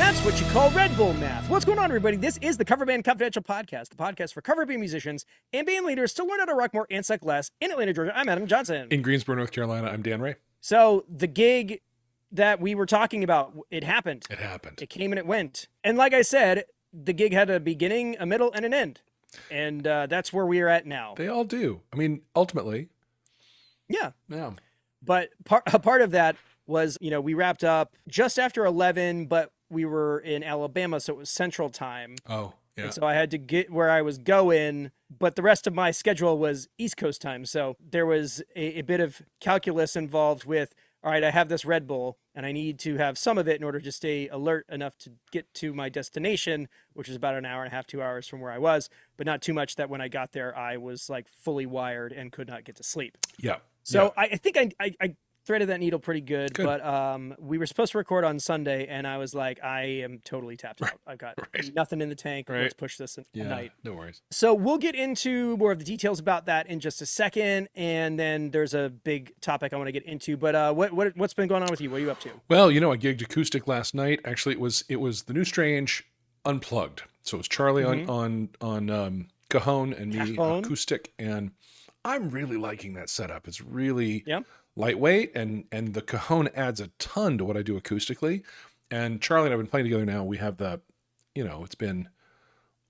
That's what you call Red Bull math. What's going on, everybody? This is the Cover Band Confidential Podcast, the podcast for cover band musicians and band leaders to learn how to rock more and suck less. In Atlanta, Georgia, I'm Adam Johnson. In Greensboro, North Carolina, I'm Dan Ray. So the gig that we were talking about, it happened. It happened. It came and it went. And like I said, the gig had a beginning, a middle, and an end. And that's where we are at now. They all do. I mean, ultimately. Yeah. Yeah. But a part of that was, we wrapped up just after 11, but we were in Alabama, so it was Central Time. Oh, yeah. And so I had to get where I was going, but the rest of my schedule was East Coast time. So there was a bit of calculus involved with, all right, I have this Red Bull, and I need to have some of it in order to stay alert enough to get to my destination, which is about an hour and a half, 2 hours from where I was, but not too much that when I got there, I was like fully wired and could not get to sleep. Yeah. So yeah. I think I threaded that needle pretty good. But we were supposed to record on Sunday, and I was like, I am totally tapped out. I've got nothing in the tank. Let's push this tonight. No worries. So we'll get into more of the details about that in just a second, and then there's a big topic I want to get into. But what's been going on with you? What are you up to? Well, I gigged Acoustic last night. Actually, it was the New Strange Unplugged. So it was Charlie on cajon and me acoustic, and I'm really liking that setup. It's really lightweight, and the cajon adds a ton to what I do acoustically. And Charlie and I have been playing together now. We have it's been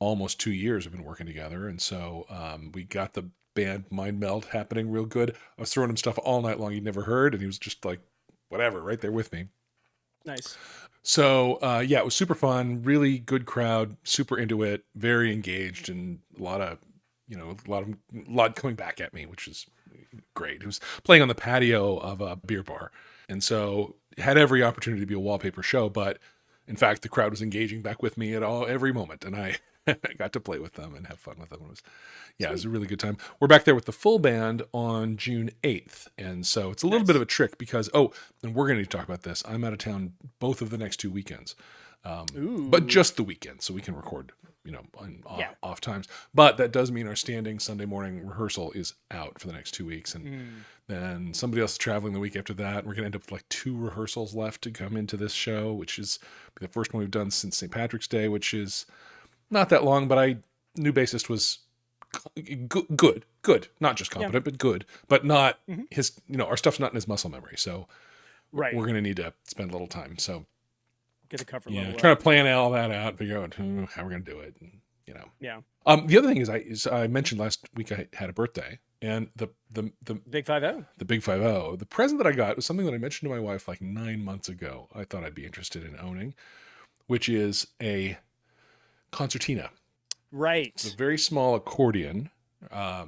almost 2 years we've been working together. And so we got the band mind meld happening real good. I was throwing him stuff all night long he'd never heard, and he was just like, whatever, right there with me. Nice. So, it was super fun, really good crowd, super into it, very engaged, and a lot coming back at me, which is great. It was playing on the patio of a beer bar, and so it had every opportunity to be a wallpaper show, but in fact, the crowd was engaging back with me every moment, and I got to play with them and have fun with them. It was a really good time. We're back there with the full band on June 8th, and so it's a little bit of a trick because, and we're going to talk about this, I'm out of town both of the next 2 weekends, but just the weekend, so we can record on off times. But that does mean our standing Sunday morning rehearsal is out for the next 2 weeks. And then somebody else is traveling the week after that. We're going to end up with like 2 rehearsals left to come into this show, which is the first one we've done since St. Patrick's Day, which is not that long, but new bassist was good, not just competent, but good, but not his, our stuff's not in his muscle memory. So we're going to need to spend a little time. So get the cover level trying to plan all that out, figure out how we're going to do it. And, the other thing is I mentioned last week I had a birthday, and the Big 5-0. The Big 5-0. The present that I got was something that I mentioned to my wife like 9 months ago. I thought I'd be interested in owning, which is a Concertina. Right. It's a very small accordion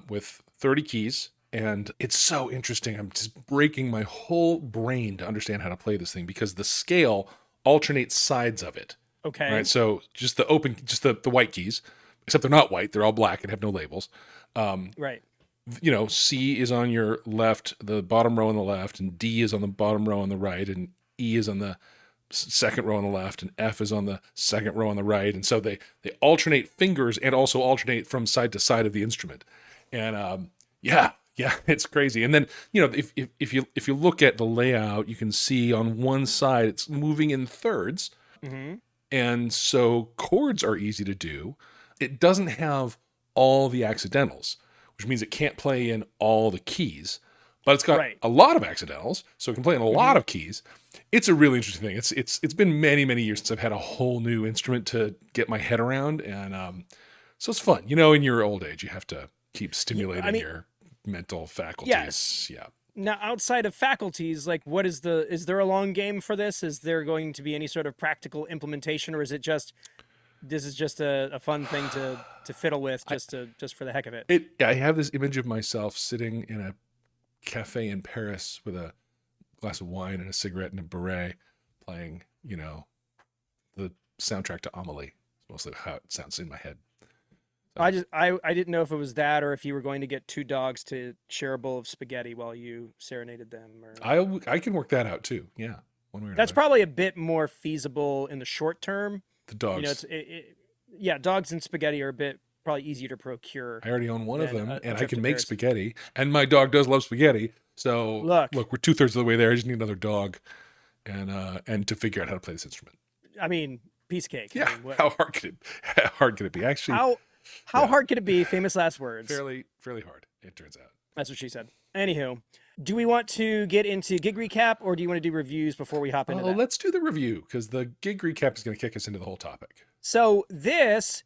with 30 keys. And it's so interesting. I'm just breaking my whole brain to understand how to play this thing because the scale alternates sides of it. Okay. Right. So just the white keys, except they're not white. They're all black and have no labels. Right. C is on your left, the bottom row on the left, and D is on the bottom row on the right, and E is on the second row on the left, and F is on the second row on the right. And so they alternate fingers and also alternate from side to side of the instrument. And it's crazy. And then, if you look at the layout, you can see on one side it's moving in thirds. Mm-hmm. And so chords are easy to do. It doesn't have all the accidentals, which means it can't play in all the keys, but it's got a lot of accidentals, so it can play in a lot of keys. It's a really interesting thing. It's been many, many years since I've had a whole new instrument to get my head around, and so it's fun. In your old age, you have to keep stimulating your mental faculties. Yes. Yeah. Now, outside of faculties, like is there a long game for this? Is there going to be any sort of practical implementation, or is it this is just a fun thing to fiddle with just for the heck of it? I have this image of myself sitting in a cafe in Paris with a glass of wine and a cigarette and a beret playing, the soundtrack to Amelie. It's mostly how it sounds in my head. I didn't know if it was that or if you were going to get 2 dogs to share a bowl of spaghetti while you serenaded them. Or... I can work that out too. Yeah, one way or that's another. Probably a bit more feasible in the short term. The dogs. Dogs and spaghetti are a bit probably easier to procure. I already own one of them, and I can make spaghetti. And my dog does love spaghetti. So look, we're 2/3 of the way there. I just need another dog, and to figure out how to play this instrument. I mean, piece of cake. Yeah. I mean, what, How hard could it be? Actually, how yeah, hard could it be? Famous last words. fairly hard, it turns out. That's what she said. Anywho, do we want to get into gig recap, or do you want to do reviews before we hop into Oh, that? let's do the review, because the gig recap is going to kick us into the whole topic. So this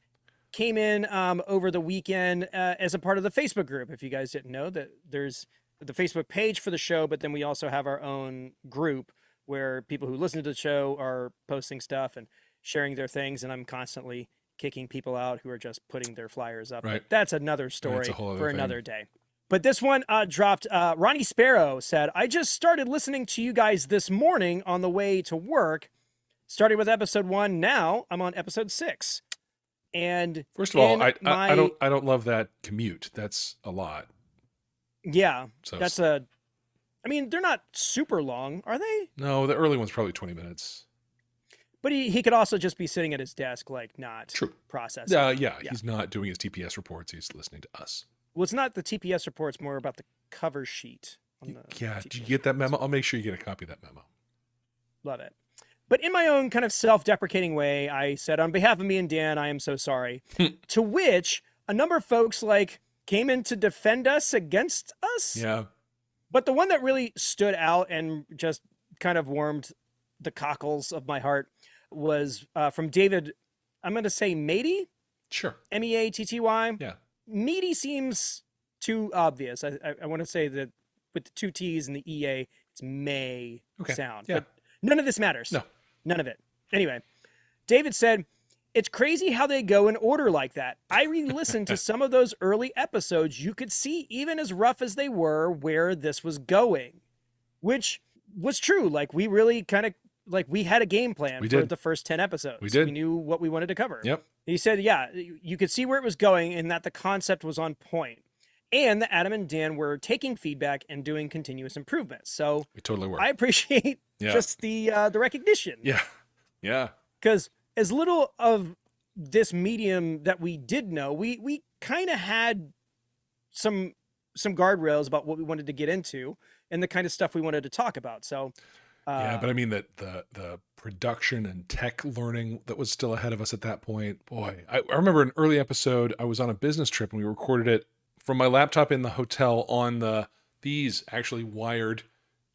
came in over the weekend as a part of the Facebook group. If you guys didn't know, that there's the Facebook page for the show, but then we also have our own group where people who listen to the show are posting stuff and sharing their things, and I'm constantly kicking people out who are just putting their flyers up. Right. But that's another story That's a whole other for thing. another day. But this one dropped. Ronnie Sparrow said, I just started listening to you guys this morning on the way to work. Started with episode 1. Now I'm on episode 6. And First of all, in I don't love that commute. That's a lot. yeah, So that's a. I mean, they're not super long, are they? no, the early one's probably 20 minutes. But he could also just be sitting at his desk, like not True. processing. Yeah, he's not doing his TPS reports. He's listening to us. Well, it's not the TPS reports, more about the cover sheet. On the Yeah, did you TPS get that reports. memo? I'll make sure you get a copy of that memo. Love it. But in my own kind of self-deprecating way, I said, on behalf of me and Dan, I am so sorry. To which a number of folks like came in to defend us against us. Yeah. But the one that really stood out and just kind of warmed the cockles of my heart was from David, I'm going to say Meaty, Sure. Meatty. Yeah. Meaty seems too obvious. I want to say that with the 2 T's and the EA, it's May sound. Yeah. But none of this matters. No. None of it. Anyway, David said, it's crazy how they go in order like that. I re-listened to some of those early episodes. You could see, even as rough as they were, where this was going, which was true. Like, we really kind of, like, we had a game plan for the first 10 episodes. We did. We knew what we wanted to cover. Yep. He said, yeah, you could see where it was going and that the concept was on point. And that Adam and Dan were taking feedback and doing continuous improvements. So We totally were. I appreciate just the recognition. Yeah. Yeah. Because as little of this medium that we did know, we kind of had some guardrails about what we wanted to get into and the kind of stuff we wanted to talk about. So yeah, but I mean that the production and tech learning that was still ahead of us at that point. Boy, I remember an early episode. I was on a business trip and we recorded it from my laptop in the hotel on these actually wired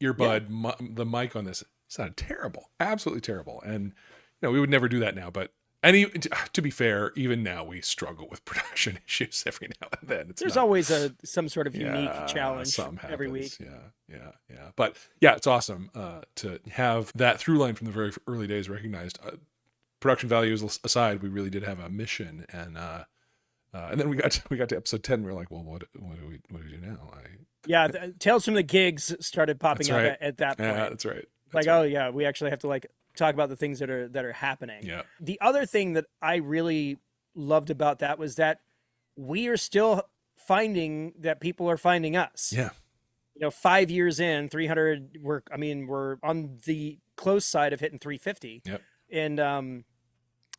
earbud, the mic on this. It sounded terrible, absolutely terrible. And we would never do that now. But to be fair, even now we struggle with production issues every now and then. There's always some sort of unique challenge every week. Yeah. But yeah, it's awesome to have that through line from the very early days recognized. Production values aside, we really did have a mission, and then we got to episode 10. And we were like, well, what do we do now? Tales from the Gigs started popping up at that point. Yeah, that's right. We actually have to talk about the things that are happening. Yeah. The other thing that I really loved about that was that we are still finding that people are finding us. Yeah. 5 years in, 300. We're on the close side of hitting 350. Yep. And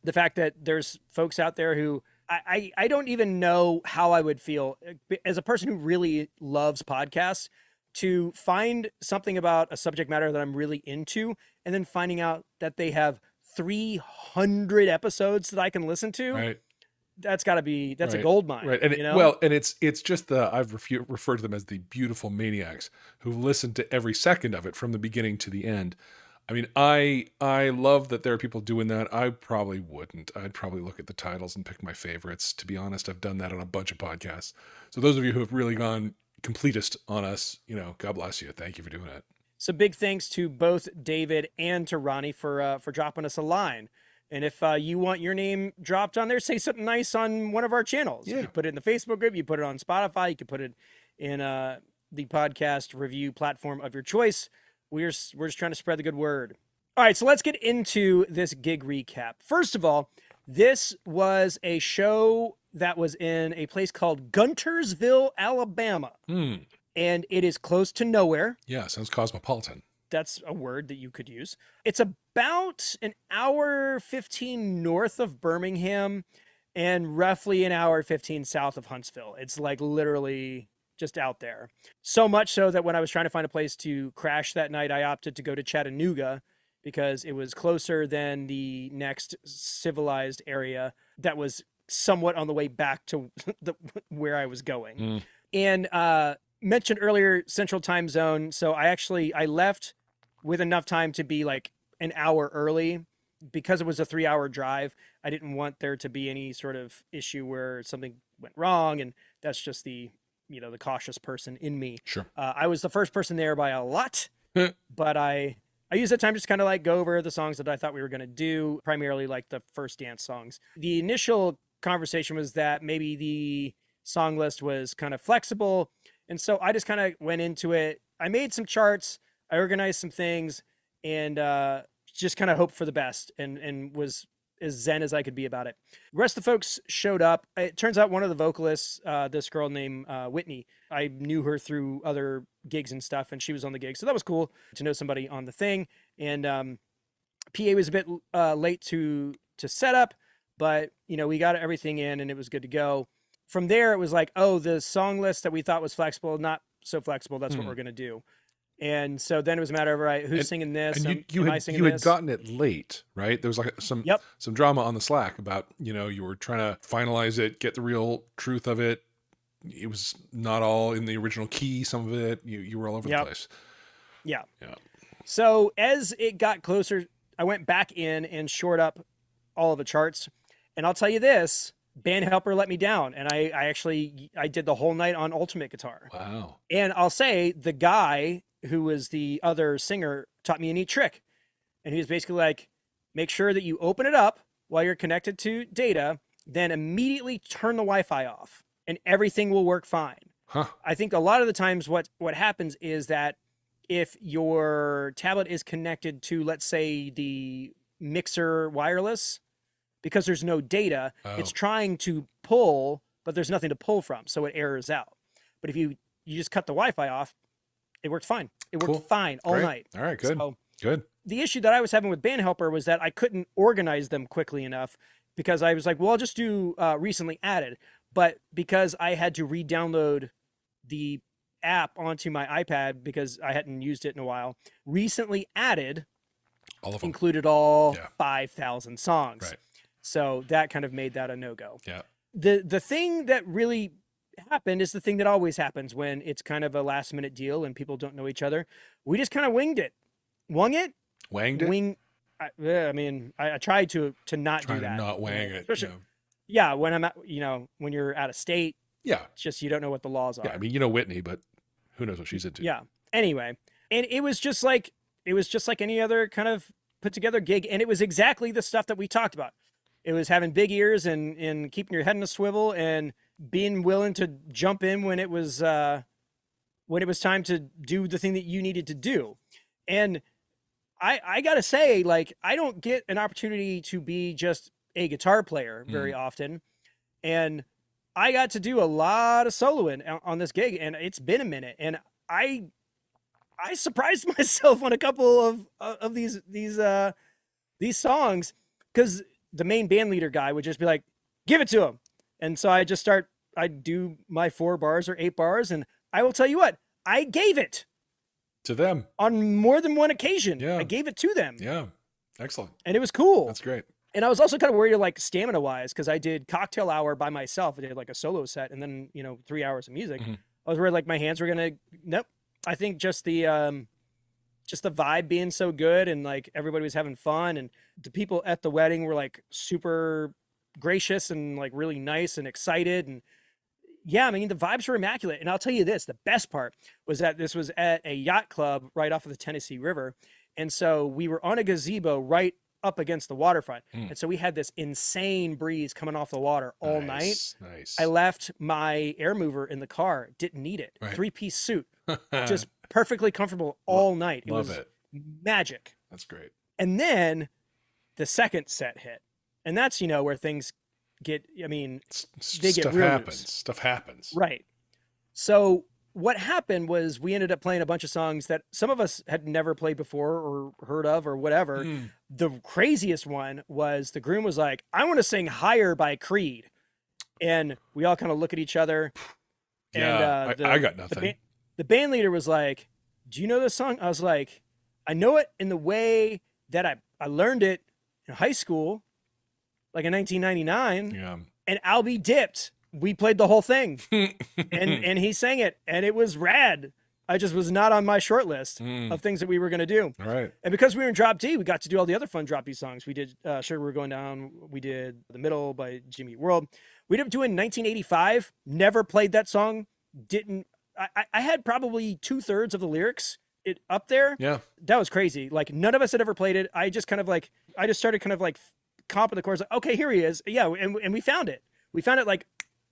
the fact that there's folks out there who I don't even know how I would feel as a person who really loves podcasts, to find something about a subject matter that I'm really into and then finding out that they have 300 episodes that I can listen to. Right. That's got to be, a gold mine. Right. And and it's just I've referred to them as the beautiful maniacs who listen to every second of it from the beginning to the end. I mean, I love that there are people doing that. I probably wouldn't. I'd probably look at the titles and pick my favorites. To be honest, I've done that on a bunch of podcasts. So those of you who have really gone completist on us, God bless you. Thank you for doing it. So big thanks to both David and to Ronnie for dropping us a line. And if you want your name dropped on there, say something nice on one of our channels. Yeah. You put it in the Facebook group, you put it on Spotify, you can put it in the podcast review platform of your choice. We're just trying to spread the good word. All right, so let's get into this gig recap. First of all, this was a show that was in a place called Guntersville, Alabama. And it is close to nowhere. Yeah, sounds cosmopolitan. That's a word that you could use. It's about an hour 15 north of Birmingham and roughly an hour 15 south of Huntsville. It's like literally just out there. So much so that when I was trying to find a place to crash that night, I opted to go to Chattanooga because it was closer than the next civilized area that was somewhat on the way back to where I was going. Mm. And mentioned earlier Central Time Zone, so I left with enough time to be like an hour early because it was a 3-hour drive. I didn't want there to be any sort of issue where something went wrong, and that's just the the cautious person in me. Sure. I was the first person there by a lot, but I used that time just kind of like go over the songs that I thought we were going to do, primarily like the first dance songs. The initial conversation was that maybe the song list was kind of flexible, and so I just kind of went into it. I made some charts, I organized some things, and just kind of hoped for the best, and was as zen as I could be about it. The rest of the folks showed up. It turns out one of the vocalists, this girl named Whitney, I knew her through other gigs and stuff, and she was on the gig, so that was cool to know somebody on the thing. And PA was a bit late to set up, but we got everything in and it was good to go. From there, it was like, oh, the song list that we thought was flexible, not so flexible. That's what we're gonna do. And so then it was a matter of, right, who's singing this? And you had gotten it late, right? There was like some drama on the Slack about, you were trying to finalize it, get the real truth of it. It was not all in the original key. Some of it, you were all over the place. Yeah. Yeah. So as it got closer, I went back in and shored up all of the charts. And I'll tell you this, band helper let me down. And I did the whole night on ultimate guitar. Wow. And I'll say the guy who was the other singer taught me a neat trick. And he was basically like, make sure that you open it up while you're connected to data, then immediately turn the Wi-Fi off and everything will work fine. Huh. I think a lot of the times what happens is that if your tablet is connected to, let's say, the mixer wireless, because there's no data, it's trying to pull, but there's nothing to pull from, so it errors out. But if you just cut the Wi-Fi off, it worked fine. It worked fine all night. All right, good. So good. The issue that I was having with Band Helper was that I couldn't organize them quickly enough because I was like, well, I'll just do recently added. But because I had to re-download the app onto my iPad because I hadn't used it in a while, recently added all of them included all 5,000 songs. Right. So that kind of made that a no-go. Yeah. The thing that really happened is the thing that always happens when it's kind of a last minute deal and people don't know each other. We just kind of winged it. Wung it? Wanged it? I tried to not do that. To not wang it. Yeah, when I'm at, when you're out of state, it's just you don't know what the laws are. Yeah, I mean, Whitney, but who knows what she's into. Yeah. Anyway, and it was just like any other kind of put together gig, and it was exactly the stuff that we talked about. It was having big ears and keeping your head in a swivel and being willing to jump in when it was time to do the thing that you needed to do. And I gotta say, like, I don't get an opportunity to be just a guitar player very often. And I got to do a lot of soloing on this gig, and it's been a minute. And I surprised myself on a couple of these songs, because the main band leader guy would just be like, give it to him. And so I do my 4 bars or 8 bars. And I will tell you what, I gave it to them on more than one occasion. Yeah. I gave it to them. Yeah. Excellent. And it was cool. That's great. And I was also kind of worried, like, stamina wise, because I did Cocktail Hour by myself. I did like a solo set and then, 3 hours of music. Mm-hmm. I was worried like my hands were going to, nope. I think just the vibe being so good and like everybody was having fun, and the people at the wedding were like super gracious and like really nice and excited. And yeah, I mean, the vibes were immaculate. And I'll tell you this, the best part was that this was at a yacht club right off of the Tennessee River. And so we were on a gazebo right up against the waterfront. And so we had this insane breeze coming off the water all night. Nice. I left my air mover in the car, didn't need it. Right. 3-piece suit, just perfectly comfortable all night. It was magic. That's great. And then the second set hit. And that's, where things get, they get real loose. Stuff happens. Right. So what happened was we ended up playing a bunch of songs that some of us had never played before or heard of or whatever. The craziest one was the groom was like, I want to sing Higher by Creed. And we all kind of look at each other. Yeah, And I got nothing. The band leader was like, do you know this song? I was like, I know it in the way that I learned it in high school, like in 1999, Yeah. and I'll be dipped. We played the whole thing, and he sang it, and it was rad. I just was not on my short list of things that we were going to do. All right. And because we were in Drop D, we got to do all the other fun Drop D songs. We did Sugar We're Going Down. We did The Middle by Jimmy Eat World. We ended up doing 1985. Never played that song. Didn't. I had probably 2/3 of the lyrics up there. Yeah. That was crazy. Like none of us had ever played it. I just started kind of like comping the chords. Like, okay, here he is. Yeah. And we found it. We found it like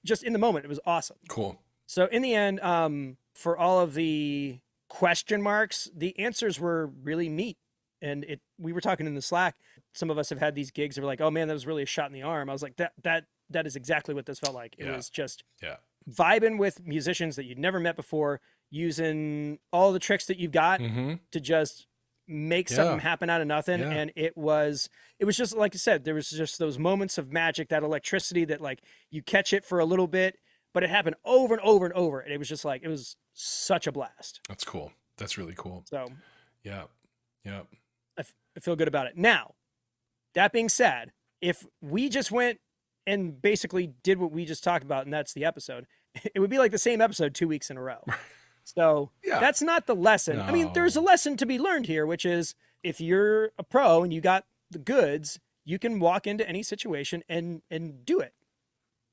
just in the moment. It was awesome. Cool. So in the end, for all of the question marks, the answers were really neat. And we were talking in the Slack. Some of us have had these gigs that were like, oh man, that was really a shot in the arm. I was like, that is exactly what this felt like. It was just vibing with musicians that you'd never met before, using all the tricks that you've got to just make something happen out of nothing. Yeah. And it was just, like I said, there was just those moments of magic, that electricity that like you catch it for a little bit, but it happened over and over and over. And it was just like, it was such a blast. That's cool. That's really cool. So yeah. I feel good about it. Now, that being said, if we just went and basically did what we just talked about, and that's the episode, it would be like the same episode 2 weeks in a row. So that's not the lesson. No. I mean, there's a lesson to be learned here, which is if you're a pro and you got the goods, you can walk into any situation and do it,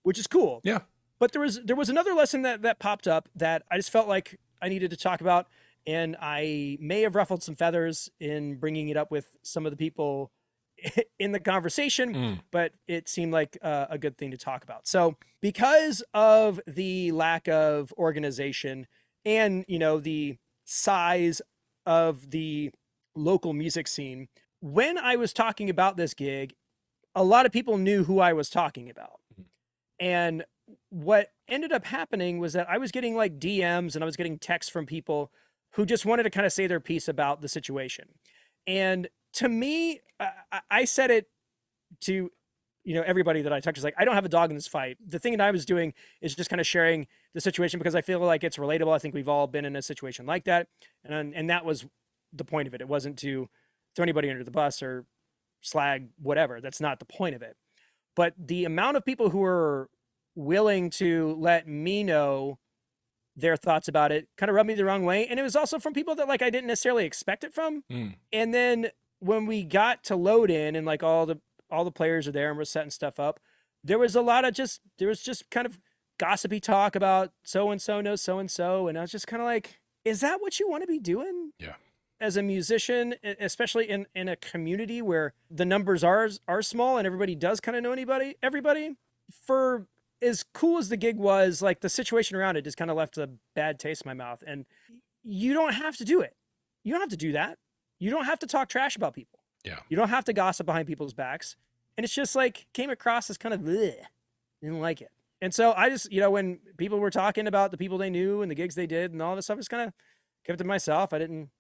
which is cool. Yeah. But there was another lesson that popped up that I just felt like I needed to talk about, and I may have ruffled some feathers in bringing it up with some of the people in the conversation, but it seemed like a good thing to talk about. So because of the lack of organization and, the size of the local music scene, when I was talking about this gig, a lot of people knew who I was talking about. And what ended up happening was that I was getting like DMs and I was getting texts from people who just wanted to kind of say their piece about the situation. And to me, I said it to, everybody that I touch, is like, I don't have a dog in this fight. The thing that I was doing is just kind of sharing the situation because I feel like it's relatable. I think we've all been in a situation like that. And that was the point of it. It wasn't to throw anybody under the bus or slag whatever. That's not the point of it. But the amount of people who are willing to let me know their thoughts about it kind of rubbed me the wrong way. And it was also from people that like I didn't necessarily expect it from. And then when we got to load in and like all the players are there and we're setting stuff up, there was just kind of gossipy talk about so-and-so knows so-and-so. And I was just kind of like, is that what you want to be doing? Yeah. As a musician, especially in a community where the numbers are small and everybody does kind of know everybody. For as cool as the gig was, like the situation around it just kind of left a bad taste in my mouth. And you don't have to do it. You don't have to do that. You don't have to talk trash about people. Yeah. You don't have to gossip behind people's backs. And it's just like came across as kind of bleh. Didn't like it. And so I just, when people were talking about the people they knew and the gigs they did and all this stuff, I just kind of kept it to myself. I didn't,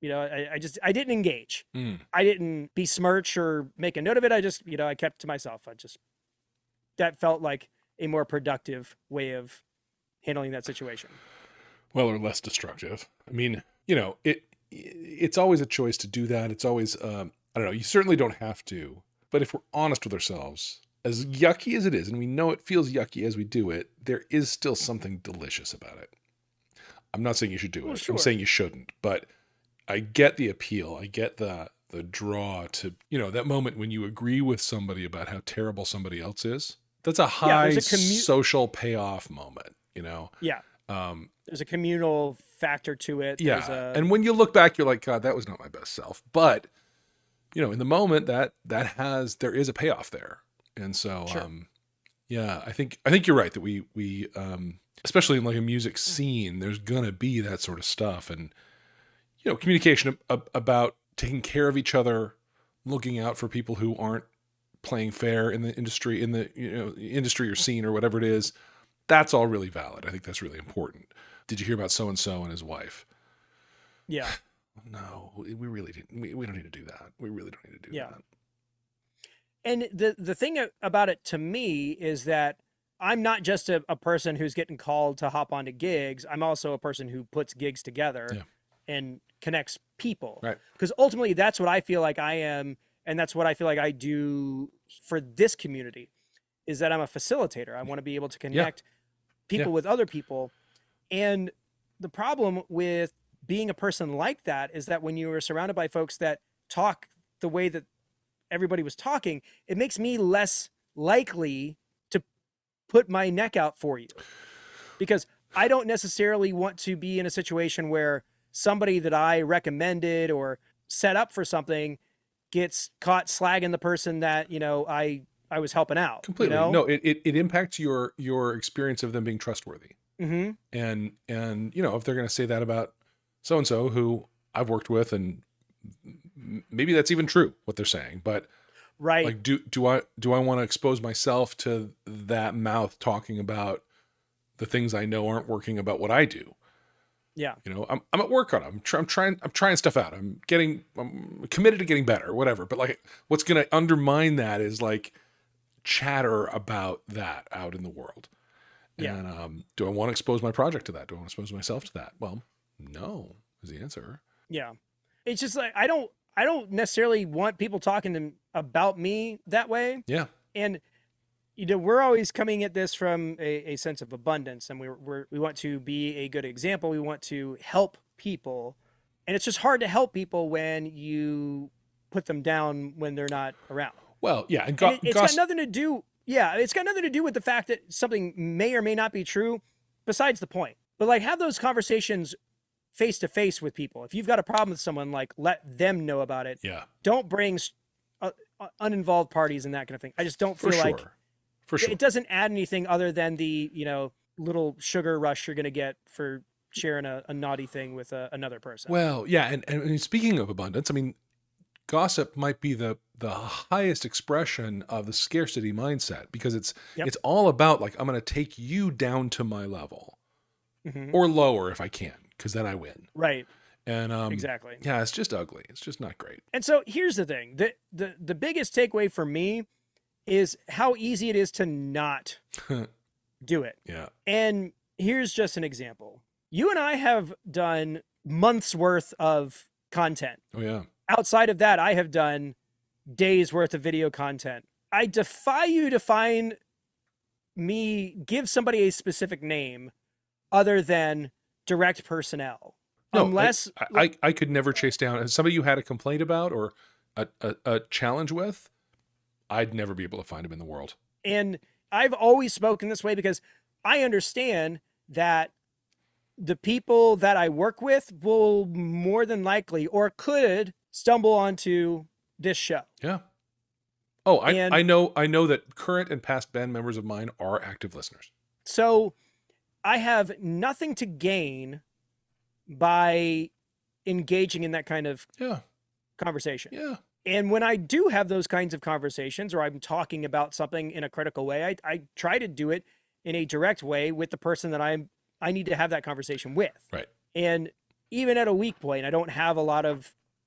I didn't engage. I didn't besmirch or make a note of it. I just, I kept it to myself. That felt like a more productive way of handling that situation. Well, or less destructive. I mean, it's always a choice to do that. It's always, I don't know, you certainly don't have to, but if we're honest with ourselves, as yucky as it is, and we know it feels yucky as we do it, there is still something delicious about it. I'm not saying you should do it. Sure. I'm saying you shouldn't, but I get the appeal. I get the draw to, that moment when you agree with somebody about how terrible somebody else is. That's a high social payoff moment, Yeah. There's a communal factor to it. Yeah. And when you look back, you're like, God, that was not my best self. But, in the moment there is a payoff there. And so, sure. I think you're right that we especially in like a music scene, there's going to be that sort of stuff. And, communication about taking care of each other, looking out for people who aren't playing fair in the industry, industry or scene or whatever it is. That's all really valid. I think that's really important. Did you hear about so-and-so and his wife? Yeah. No, we really didn't. We don't need to do that. We really don't need to do that. And the thing about it to me is that I'm not just a person who's getting called to hop onto gigs. I'm also a person who puts gigs together. Yeah. and connects people. Right. Because ultimately that's what I feel like I am, and that's what I feel like I do for this community, is that I'm a facilitator. I want to be able to Yeah. connect people with other people. And the problem with being a person like that is that when you are surrounded by folks that talk the way that everybody was talking, it makes me less likely to put my neck out for you, because I don't necessarily want to be in a situation where somebody that I recommended or set up for something gets caught slagging the person that, I was helping out. Completely. No, it impacts your experience of them being trustworthy. Mm-hmm. And if they're going to say that about so and so who I've worked with, and maybe that's even true what they're saying, but right. like, do I want to expose myself to that mouth talking about the things I know aren't working about what I do? Yeah. I'm at work on it. I'm trying stuff out. I'm committed to getting better, whatever. But like, what's going to undermine that is like chatter about that out in the world. Yeah. And do I want to expose my project to that? Do I want to expose myself to that? Well, no is the answer. Yeah. It's just like I don't necessarily want people talking about me that way. Yeah. And we're always coming at this from a sense of abundance, and we want to be a good example. We want to help people, and it's just hard to help people when you put them down when they're not around. Well, yeah, and it's got nothing to do. Yeah, it's got nothing to do with the fact that something may or may not be true. Besides the point, but like, have those conversations face to face with people. If you've got a problem with someone, like, let them know about it. Yeah. Don't bring uninvolved parties and that kind of thing. I just don't feel like. For sure. It doesn't add anything other than the, little sugar rush you're going to get for sharing a naughty thing with another person. Well, yeah. And speaking of abundance, I mean, gossip might be the highest expression of the scarcity mindset, because it's all about like, I'm going to take you down to my level, or lower if I can, because then I win. Right. And exactly. Yeah, it's just ugly. It's just not great. And so here's the thing. The biggest takeaway for me is how easy it is to not do it. Yeah. And here's just an example. You and I have done months worth of content. Oh, yeah. Outside of that, I have done days worth of video content. I defy you to find me give somebody a specific name other than direct personnel. No, unless I could never chase down somebody you had a complaint about or a challenge with. I'd never be able to find him in the world. And I've always spoken this way because I understand that the people that I work with will more than likely or could stumble onto this show. Yeah. Oh, I know that current and past band members of mine are active listeners. So I have nothing to gain by engaging in that kind of conversation. Yeah. And when I do have those kinds of conversations, or I'm talking about something in a critical way, I try to do it in a direct way with the person that I need to have that conversation with. Right. And even at a weak point,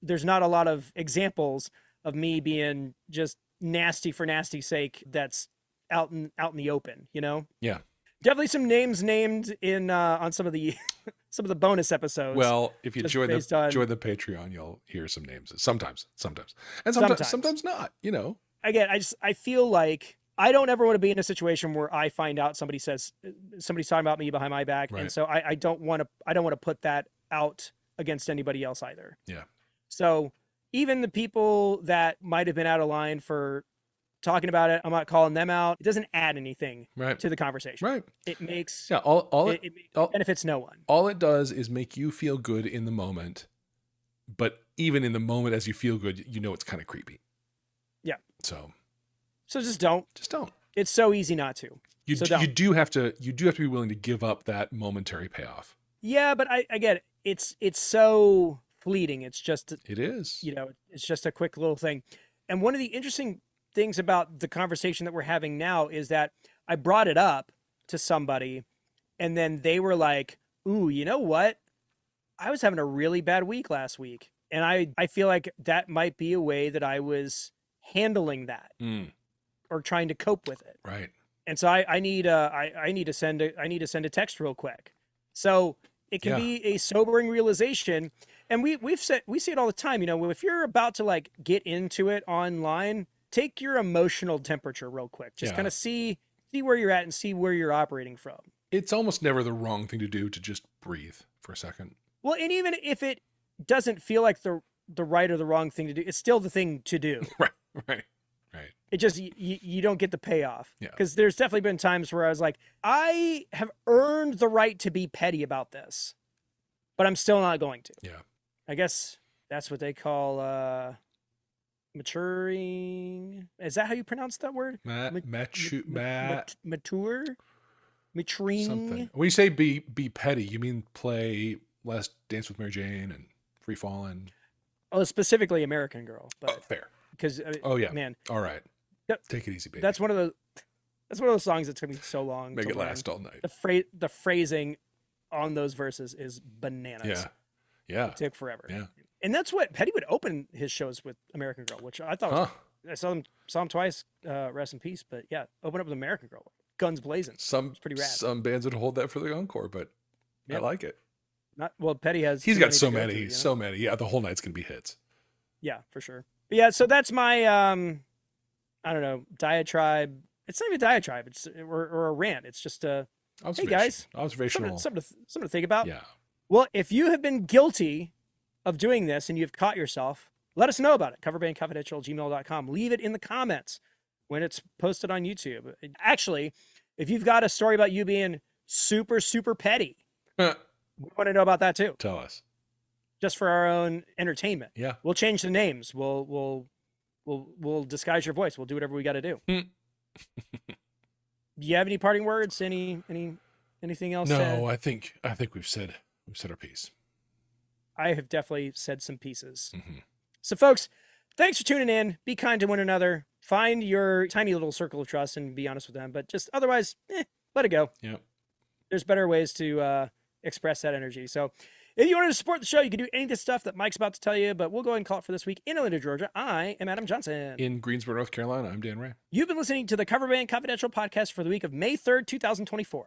there's not a lot of examples of me being just nasty for nasty's sake that's out in the open, Yeah. Definitely some names named in on some of the some of the bonus episodes. Well, if you join the Patreon, you'll hear some names. Sometimes, and sometimes not. Again, I feel like I don't ever want to be in a situation where I find out somebody's talking about me behind my back, and so I don't want to put that out against anybody else either. Yeah. So even the people that might have been out of line for talking about it, I'm not calling them out. It doesn't add anything to the conversation. Right. It makes it benefits no one. All it does is make you feel good in the moment, but even in the moment as you feel good, it's kind of creepy. Yeah. So just don't. It's so easy not to. You do have to be willing to give up that momentary payoff. Yeah, but I get it. It's so fleeting. It is. It's just a quick little thing. And one of the interesting things about the conversation that we're having now is that I brought it up to somebody and then they were like, ooh, you know what? I was having a really bad week last week. And I feel like that might be a way that I was handling that or trying to cope with it. Right. And so I need to send a text real quick. So it can be a sobering realization. And we see it all the time. You know, if you're about to like get into it online, take your emotional temperature real quick. Just kind of see where you're at and see where you're operating from. It's almost never the wrong thing to do to just breathe for a second. Well, and even if it doesn't feel like the right or the wrong thing to do, it's still the thing to do. Right. It just, you don't get the payoff. Yeah. Because there's definitely been times where I was like, I have earned the right to be petty about this, but I'm still not going to. Yeah. I guess that's what they call maturing. Is that how you pronounce that word? Mature? Maturing? Something. When you say be petty, you mean play less Dance with Mary Jane and Free Fallin'? Oh, specifically American Girl. But, fair. Because, man. All right. Take it easy, baby. That's one of those songs that took me so long. Make it last all night. The phrasing on those verses is bananas. Yeah. It took forever. Yeah. And that's what Petty would open his shows with, American Girl, which I thought I saw him twice, rest in peace. But yeah, open up with American Girl, guns blazing. It's pretty rad. Some bands would hold that for the encore, but I like it. Petty has. He's got so many. Yeah, the whole night's gonna be hits. Yeah, for sure. But yeah, so that's my I don't know, diatribe. It's not even a diatribe. It's or a rant. It's just a hey guys, observational, something to think about. Yeah. Well, if you have been guilty of doing this and you've caught yourself, let us know about it. Coverbandconfidential@gmail.com. Leave it in the comments when it's posted on YouTube. Actually, if you've got a story about you being super, super petty, we want to know about that too. Tell us. Just for our own entertainment. Yeah. We'll change the names. We'll disguise your voice. We'll do whatever we got to do. Do you have any parting words? Anything else? No, I think we've said our piece. I have definitely said some pieces. Mm-hmm. So folks, thanks for tuning in. Be kind to one another. Find your tiny little circle of trust and be honest with them. But just otherwise, let it go. Yeah. There's better ways to express that energy. So if you wanted to support the show, you can do any of the stuff that Mike's about to tell you, but we'll go ahead and call it for this week. In Atlanta, Georgia, I am Adam Johnson. In Greensboro, North Carolina, I'm Dan Ray. You've been listening to the Cover Band Confidential podcast for the week of May 3rd, 2024.